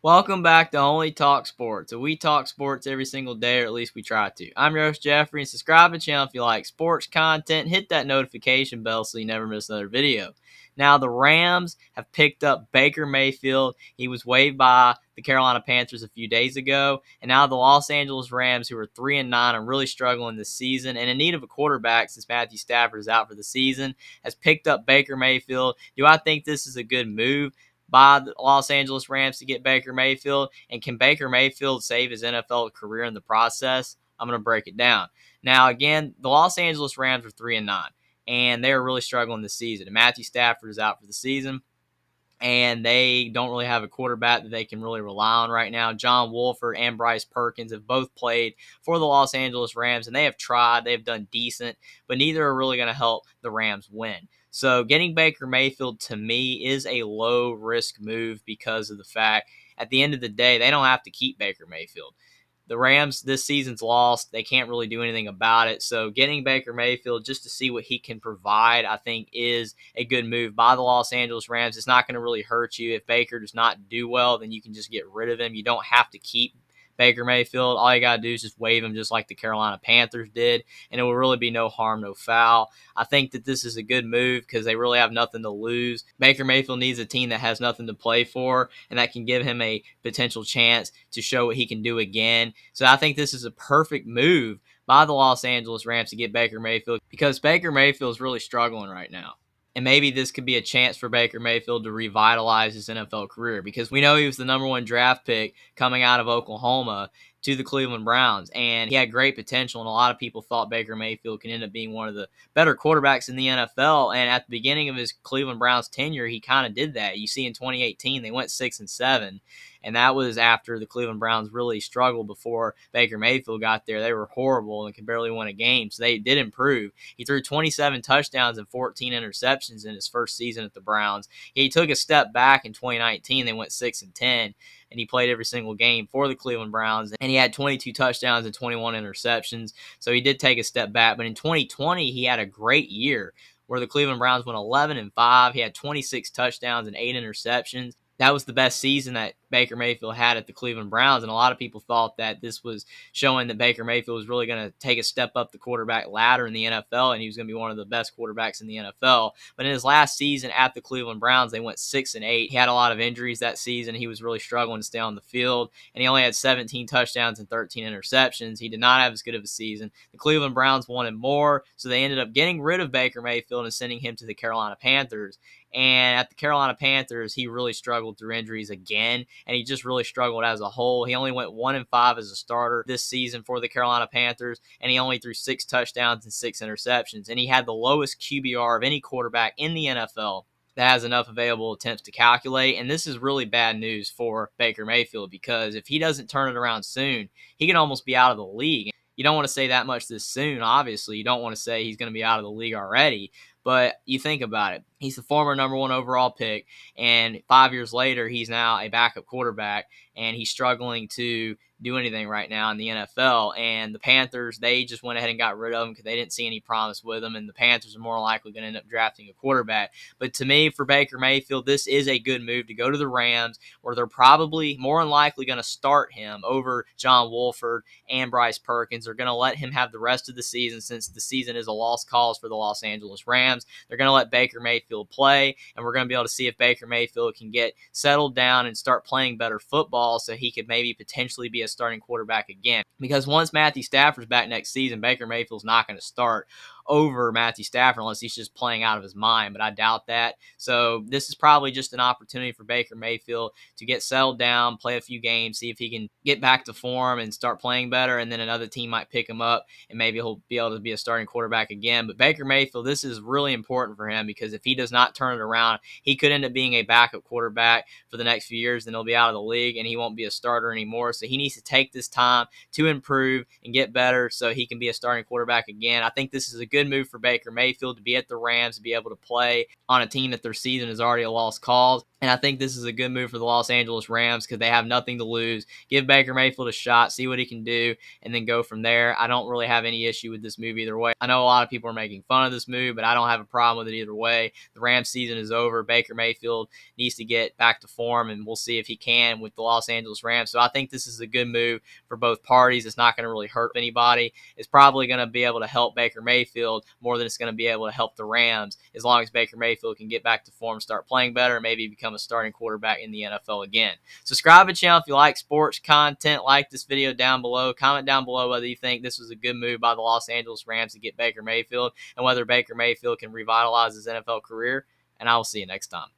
Welcome back to Only Talk Sports. So we talk sports every single day, or at least we try to. I'm your host, Jeffrey, and subscribe to the channel if you like sports content. Hit that notification bell so you never miss another video. Now, the Rams have picked up Baker Mayfield. He was waived by the Carolina Panthers a few days ago. And now the Los Angeles Rams, who are 3-9, are really struggling this season and in need of a quarterback since Matthew Stafford is out for the season, has picked up Baker Mayfield. Do I think this is a good move by the Los Angeles Rams to get Baker Mayfield? And can Baker Mayfield save his NFL career in the process? I'm going to break it down. Now, again, the Los Angeles Rams are 3-9, and they are really struggling this season. And Matthew Stafford is out for the season, and they don't really have a quarterback that they can really rely on right now. John Wolford and Bryce Perkins have both played for the Los Angeles Rams, and they have tried. They've done decent, but neither are really going to help the Rams win. So getting Baker Mayfield, to me, is a low-risk move because of the fact, at the end of the day, they don't have to keep Baker Mayfield. The Rams this season's lost. They can't really do anything about it. So getting Baker Mayfield just to see what he can provide, I think, is a good move by the Los Angeles Rams. It's not going to really hurt you. If Baker does not do well, then you can just get rid of him. You don't have to keep Baker Mayfield. All you got to do is just waive him just like the Carolina Panthers did, and it will really be no harm, no foul. I think that this is a good move because they really have nothing to lose. Baker Mayfield needs a team that has nothing to play for, and that can give him a potential chance to show what he can do again. So I think this is a perfect move by the Los Angeles Rams to get Baker Mayfield because Baker Mayfield is really struggling right now. And maybe this could be a chance for Baker Mayfield to revitalize his NFL career because we know he was the #1 draft pick coming out of Oklahoma to the Cleveland Browns, and he had great potential, and a lot of people thought Baker Mayfield could end up being one of the better quarterbacks in the NFL, and at the beginning of his Cleveland Browns tenure, he kind of did that. You see in 2018, they went 6-7, and that was after the Cleveland Browns really struggled before Baker Mayfield got there. They were horrible and could barely win a game, so they did improve. He threw 27 touchdowns and 14 interceptions in his first season at the Browns. He took a step back in 2019. They went 6-10. And he played every single game for the Cleveland Browns. And he had 22 touchdowns and 21 interceptions. So he did take a step back. But in 2020, he had a great year where the Cleveland Browns went 11-5. He had 26 touchdowns and 8 interceptions. That was the best season that Baker Mayfield had at the Cleveland Browns, and a lot of people thought that this was showing that Baker Mayfield was really going to take a step up the quarterback ladder in the NFL, and he was going to be one of the best quarterbacks in the NFL. But in his last season at the Cleveland Browns, they went 6-8. He had a lot of injuries that season. He was really struggling to stay on the field, and he only had 17 touchdowns and 13 interceptions. He did not have as good of a season. The Cleveland Browns wanted more, so they ended up getting rid of Baker Mayfield and sending him to the Carolina Panthers. And at the Carolina Panthers, he really struggled through injuries again, and he just really struggled as a whole. He only went 1-5 as a starter this season for the Carolina Panthers, and he only threw 6 touchdowns and 6 interceptions. And he had the lowest QBR of any quarterback in the NFL that has enough available attempts to calculate. And this is really bad news for Baker Mayfield because if he doesn't turn it around soon, he can almost be out of the league. You don't want to say that much this soon, obviously. You don't want to say he's going to be out of the league already. But you think about it. He's the former #1 overall pick, and 5 years later, he's now a backup quarterback, and he's struggling to do anything right now in the NFL. And the Panthers, they just went ahead and got rid of him because they didn't see any promise with him, and the Panthers are more likely going to end up drafting a quarterback. But to me, for Baker Mayfield, this is a good move to go to the Rams, where they're probably more than likely going to start him over John Wolford and Bryce Perkins. They're going to let him have the rest of the season since the season is a lost cause for the Los Angeles Rams. They're going to let Baker Mayfield play, and we're going to be able to see if Baker Mayfield can get settled down and start playing better football so he could maybe potentially be a starting quarterback again. Because once Matthew Stafford's back next season, Baker Mayfield's not going to start over Matthew Stafford unless he's just playing out of his mind, but I doubt that. So this is probably just an opportunity for Baker Mayfield to get settled down, play a few games, see if he can get back to form and start playing better, and then another team might pick him up, and maybe he'll be able to be a starting quarterback again. But Baker Mayfield, this is really important for him because if he does not turn it around, he could end up being a backup quarterback for the next few years, then he'll be out of the league, and he won't be a starter anymore. So he needs to take this time to improve and get better so he can be a starting quarterback again. I think this is a good move for Baker Mayfield to be at the Rams, to be able to play on a team that their season is already a lost cause. And I think this is a good move for the Los Angeles Rams because they have nothing to lose. Give Baker Mayfield a shot, see what he can do, and then go from there. I don't really have any issue with this move either way. I know a lot of people are making fun of this move, but I don't have a problem with it either way. The Rams season is over. Baker Mayfield needs to get back to form, and we'll see if he can with the Los Angeles Rams. So I think this is a good move for both parties. It's not going to really hurt anybody. It's probably going to be able to help Baker Mayfield more than it's going to be able to help the Rams, as long as Baker Mayfield can get back to form, start playing better, and maybe become a starting quarterback in the NFL again. Subscribe to the channel if you like sports content. Like this video down below. Comment down below whether you think this was a good move by the Los Angeles Rams to get Baker Mayfield and whether Baker Mayfield can revitalize his NFL career. And I will see you next time.